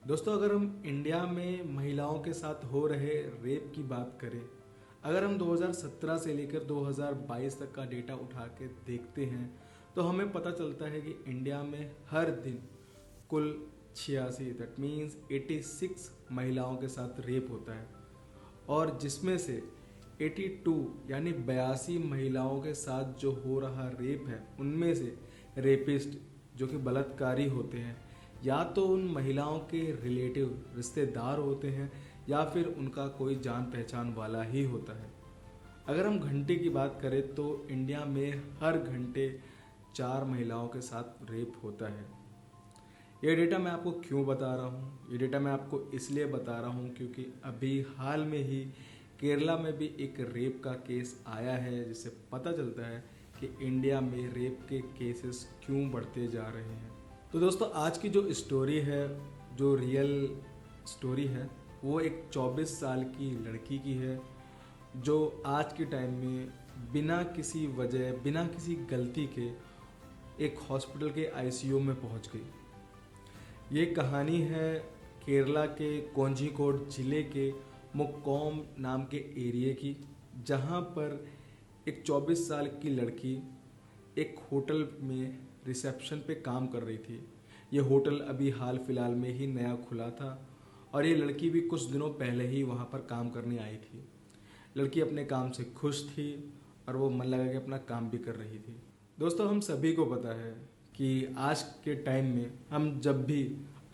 दोस्तों, अगर हम इंडिया में महिलाओं के साथ हो रहे रेप की बात करें, अगर हम 2017 से लेकर 2022 तक का डेटा उठा के देखते हैं तो हमें पता चलता है कि इंडिया में हर दिन कुल 86 दैट मीन्स 86 महिलाओं के साथ रेप होता है। और जिसमें से 82 यानी 82 महिलाओं के साथ जो हो रहा रेप है, उनमें से रेपिस्ट जो कि बलात्कारी होते हैं या तो उन महिलाओं के रिलेटिव रिश्तेदार होते हैं या फिर उनका कोई जान पहचान वाला ही होता है। अगर हम घंटे की बात करें तो इंडिया में हर घंटे 4 महिलाओं के साथ रेप होता है। ये डेटा मैं आपको क्यों बता रहा हूँ? ये डेटा मैं आपको इसलिए बता रहा हूँ क्योंकि अभी हाल में ही केरला में भी एक रेप का केस आया है, जिससे पता चलता है कि इंडिया में रेप के केसेस क्यों बढ़ते जा रहे हैं। तो दोस्तों, आज की जो स्टोरी है, जो रियल स्टोरी है, वो एक 24 साल की लड़की की है जो आज के टाइम में बिना किसी वजह, बिना किसी गलती के एक हॉस्पिटल के आईसीयू में पहुंच गई। ये कहानी है केरला के कोझिकोड जिले के मुक्कोम नाम के एरिया की, जहां पर एक 24 साल की लड़की एक होटल में रिसेप्शन पे काम कर रही थी। ये होटल अभी हाल फिलहाल में ही नया खुला था और ये लड़की भी कुछ दिनों पहले ही वहाँ पर काम करने आई थी। लड़की अपने काम से खुश थी और वो मन लगा के अपना काम भी कर रही थी। दोस्तों, हम सभी को पता है कि आज के टाइम में हम जब भी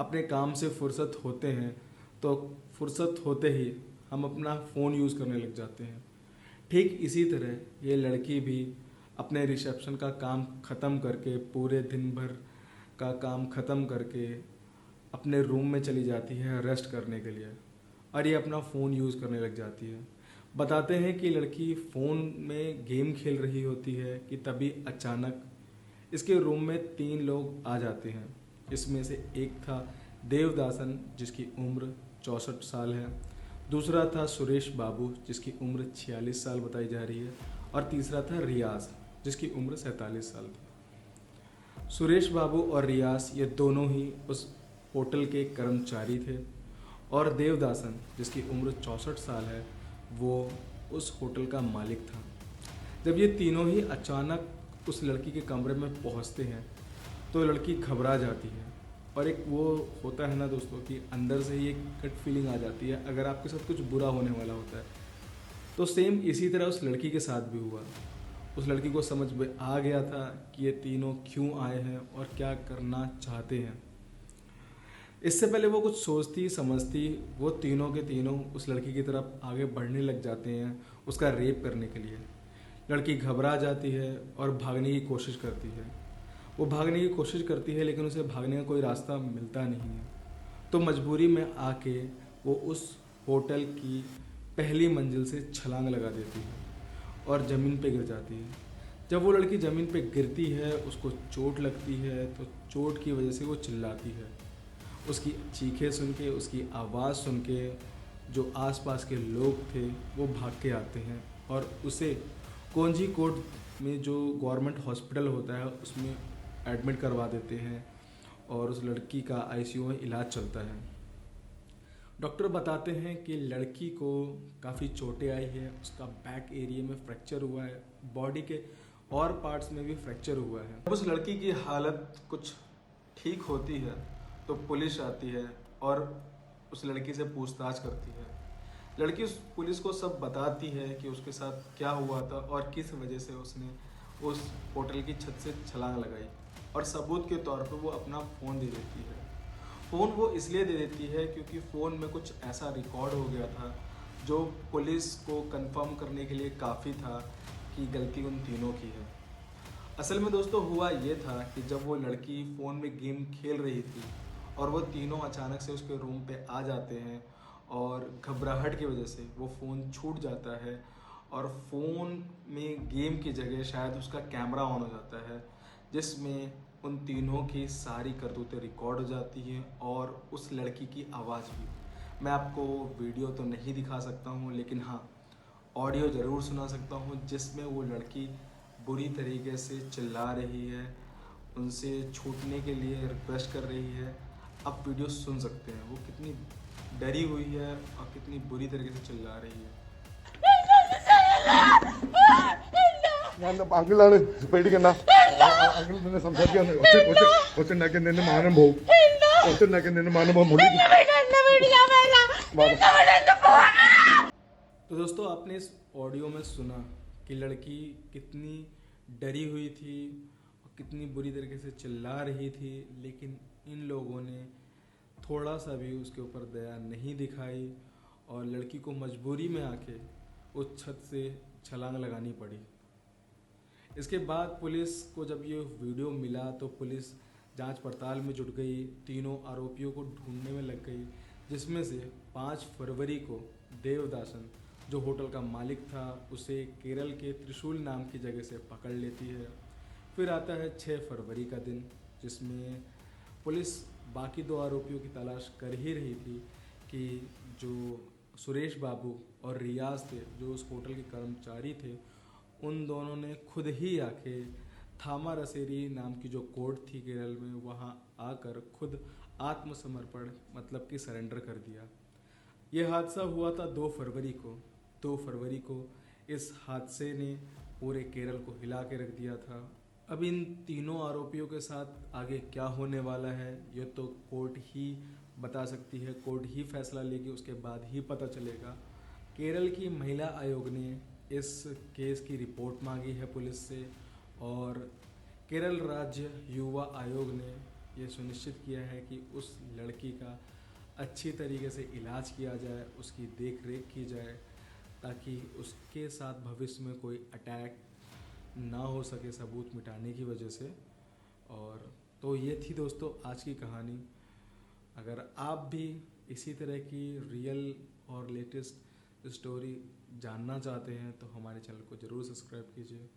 अपने काम से फुर्सत होते हैं तो फुर्सत होते ही हम अपना फ़ोन यूज़ करने लग जाते हैं। ठीक इसी तरह ये लड़की भी अपने रिसेप्शन का काम ख़त्म करके, पूरे दिन भर का काम ख़त्म करके अपने रूम में चली जाती है रेस्ट करने के लिए और ये अपना फ़ोन यूज़ करने लग जाती है। बताते हैं कि लड़की फ़ोन में गेम खेल रही होती है कि तभी अचानक इसके रूम में 3 लोग आ जाते हैं। इसमें से एक था देवदासन जिसकी उम्र 64 साल है, दूसरा था सुरेश बाबू जिसकी उम्र 46 साल बताई जा रही है और तीसरा था रियाज जिसकी उम्र 47 साल थी। सुरेश बाबू और रियाज ये दोनों ही उस होटल के कर्मचारी थे और देवदासन जिसकी उम्र 64 साल है वो उस होटल का मालिक था। जब ये तीनों ही अचानक उस लड़की के कमरे में पहुंचते हैं तो लड़की घबरा जाती है और एक वो होता है ना दोस्तों कि अंदर से ही एक गट फीलिंग आ जाती है अगर आपके साथ कुछ बुरा होने वाला होता है। तो सेम इसी तरह उस लड़की के साथ भी हुआ। उस लड़की को समझ में आ गया था कि ये तीनों क्यों आए हैं और क्या करना चाहते हैं। इससे पहले वो कुछ सोचती समझती, वो तीनों के तीनों उस लड़की की तरफ आगे बढ़ने लग जाते हैं उसका रेप करने के लिए। लड़की घबरा जाती है और भागने की कोशिश करती है। वो भागने की कोशिश करती है लेकिन उसे भागने का कोई रास्ता मिलता नहीं है। तो मजबूरी में आके वो उस होटल की पहली मंजिल से छलांग लगा देती है और ज़मीन पे गिर जाती है। जब वो लड़की ज़मीन पे गिरती है उसको चोट लगती है, तो चोट की वजह से वो चिल्लाती है। उसकी चीखें सुन के, उसकी आवाज़ सुन के जो आसपास के लोग थे वो भाग के आते हैं और उसे कोझिकोड में जो गवर्नमेंट हॉस्पिटल होता है उसमें एडमिट करवा देते हैं और उस लड़की का आईसीयू में इलाज चलता है। डॉक्टर बताते हैं कि लड़की को काफ़ी चोटें आई है, उसका बैक एरिया में फ्रैक्चर हुआ है, बॉडी के और पार्ट्स में भी फ्रैक्चर हुआ है। जब उस लड़की की हालत कुछ ठीक होती है तो पुलिस आती है और उस लड़की से पूछताछ करती है। लड़की उस पुलिस को सब बताती है कि उसके साथ क्या हुआ था और किस वजह से उसने उस होटल की छत से छलांग लगाई, और सबूत के तौर पर वो अपना फ़ोन दे देती है। फ़ोन वो इसलिए दे देती है क्योंकि फ़ोन में कुछ ऐसा रिकॉर्ड हो गया था जो पुलिस को कंफर्म करने के लिए काफ़ी था कि गलती उन तीनों की है। असल में दोस्तों हुआ ये था कि जब वो लड़की फ़ोन में गेम खेल रही थी और वो तीनों अचानक से उसके रूम पे आ जाते हैं और घबराहट की वजह से वो फ़ोन छूट जाता है और फ़ोन में गेम की जगह शायद उसका कैमरा ऑन हो जाता है, जिसमें उन तीनों की सारी करतूतें रिकॉर्ड हो जाती हैं और उस लड़की की आवाज़ भी। मैं आपको वीडियो तो नहीं दिखा सकता हूँ लेकिन हाँ, ऑडियो ज़रूर सुना सकता हूँ जिसमें वो लड़की बुरी तरीके से चिल्ला रही है, उनसे छूटने के लिए रिक्वेस्ट कर रही है। आप वीडियो सुन सकते हैं वो कितनी डरी हुई है और कितनी बुरी तरीके से चिल्ला रही है। ഞാൻ അങ്കിളാണ് പേടിക്കണ്ട അങ്കിൾ നിന്നെ സംസാരിക്കാൻ ഒച്ചുണ്ടാക്കി നിന്നെ മാനം പോവും ഒച്ചുണ്ടാക്കി നിന്നെ മാനം പോകും മുള്ളി तो दोस्तों आपने इस ऑडियो में सुना कि लड़की कितनी डरी हुई थी और कितनी बुरी तरीके से चिल्ला रही थी, लेकिन इन लोगों ने थोड़ा सा भी उसके ऊपर दया नहीं दिखाई और लड़की को मजबूरी में आके उस छत से छलांग लगानी पड़ी। इसके बाद पुलिस को जब ये वीडियो मिला तो पुलिस जांच पड़ताल में जुट गई, तीनों आरोपियों को ढूंढने में लग गई, जिसमें से 5 फरवरी को देवदासन जो होटल का मालिक था उसे केरल के त्रिशूल नाम की जगह से पकड़ लेती है। फिर आता है 6 फरवरी का दिन, जिसमें पुलिस बाकी 2 आरोपियों की तलाश कर ही रही थी कि जो सुरेश बाबू और रियाज थे जो उस होटल के कर्मचारी थे, उन दोनों ने खुद ही आके थामा रसेरी नाम की जो कोर्ट थी केरल में, वहाँ आकर खुद आत्मसमर्पण मतलब कि सरेंडर कर दिया। ये हादसा हुआ था 2 फरवरी को। 2 फरवरी को इस हादसे ने पूरे केरल को हिला के रख दिया था। अब इन तीनों आरोपियों के साथ आगे क्या होने वाला है ये तो कोर्ट ही बता सकती है, कोर्ट ही फैसला लेगी, उसके बाद ही पता चलेगा। केरल की महिला आयोग ने इस केस की रिपोर्ट मांगी है पुलिस से और केरल राज्य युवा आयोग ने ये सुनिश्चित किया है कि उस लड़की का अच्छी तरीके से इलाज किया जाए, उसकी देख रेख की जाए ताकि उसके साथ भविष्य में कोई अटैक ना हो सके सबूत मिटाने की वजह से। और तो ये थी दोस्तों आज की कहानी। अगर आप भी इसी तरह की रियल और लेटेस्ट स्टोरी जानना चाहते हैं तो हमारे चैनल को ज़रूर सब्सक्राइब कीजिए।